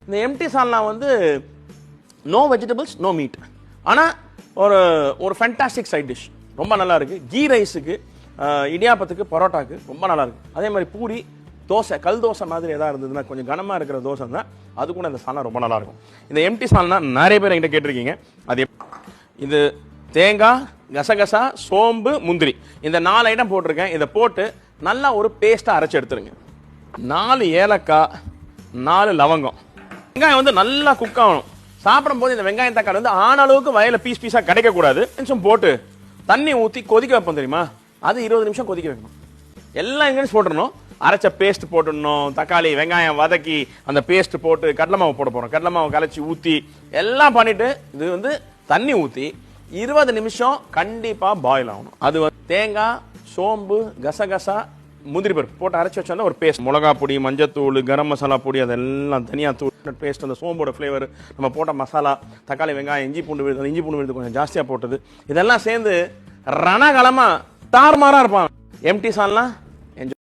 இந்த எம்டி சால்னா வந்து no vegetables no meet, ஆனால் ஒரு ஒரு ஃபேண்டாஸ்டிக் சைட் டிஷ், ரொம்ப நல்லா இருக்கு. கீ ரைஸுக்கு, இடியாப்பத்துக்கு, பரோட்டாக்கு ரொம்ப நல்லா இருக்கு. அதே மாதிரி பூரி, தோசை, கல் தோசை மாதிரி எதாவது இருந்ததுன்னா, கொஞ்சம் கனமாக இருக்கிற தோசை தான் அது கூட இந்த சால்னா ரொம்ப நல்லா இருக்கும். இந்த எம்டி சால்னா நிறைய பேர் என்கிட்ட கேட்டிருக்கீங்க. அது இது தேங்காய், கசகசா, சோம்பு, முந்திரி, இந்த 4 ஐட்டம் போட்டிருக்கேன். இதை போட்டு நல்லா ஒரு பேஸ்ட்டாக அரைச்சி எடுத்துருங்க. 4 ஏலக்காய், 4 லவங்கம். வெங்காயம் வந்து நல்லா குக் ஆகணும். சாப்பிடும்போது இந்த வெங்காயம் தக்காளி வந்து ஆன அளவுக்கு வயல பீஸ் பீஸாக கிடைக்கக்கூடாது. நிமிஷம் போட்டு தண்ணி ஊற்றி கொதிக்க வைப்போம் தெரியுமா, அது 20 நிமிஷம் கொதிக்க வைக்கணும். எல்லா இன்கிரீடியன்ஸ் போட்டுடணும். அரைச்ச பேஸ்ட் போட்டுடணும். தக்காளி வெங்காயம் வதக்கி அந்த பேஸ்ட் போட்டு கடலை மாவு போட போகிறோம். கடலை மாவு கலைச்சி ஊற்றி எல்லாம் பண்ணிட்டு இது வந்து தண்ணி ஊற்றி 20 நிமிஷம் கண்டிப்பாக பாயில் ஆகணும். அது வந்து தேங்காய், சோம்பு, கசகசா, முந்திரி பருப்பு போட்டு அரைச்சி வச்சோன்னா ஒரு பேஸ்ட், மிளகா பொடி, மஞ்சத்தூள், கரம் மசாலா பொடி, அதெல்லாம் தனியாக தூள் பேஸ்ட், அந்த சோம்போட ஃப்ளேவர், நம்ம போட்ட மசாலா, தக்காளி வெங்காயம், இஞ்சி பூண்டு விழுது, இஞ்சி பூண்டு விழுது கொஞ்சம் ஜாஸ்தியாக போட்டது, இதெல்லாம் சேர்ந்து ரணகலமாக தாறுமாறாக இருப்பாங்க. எம்டி சால்னா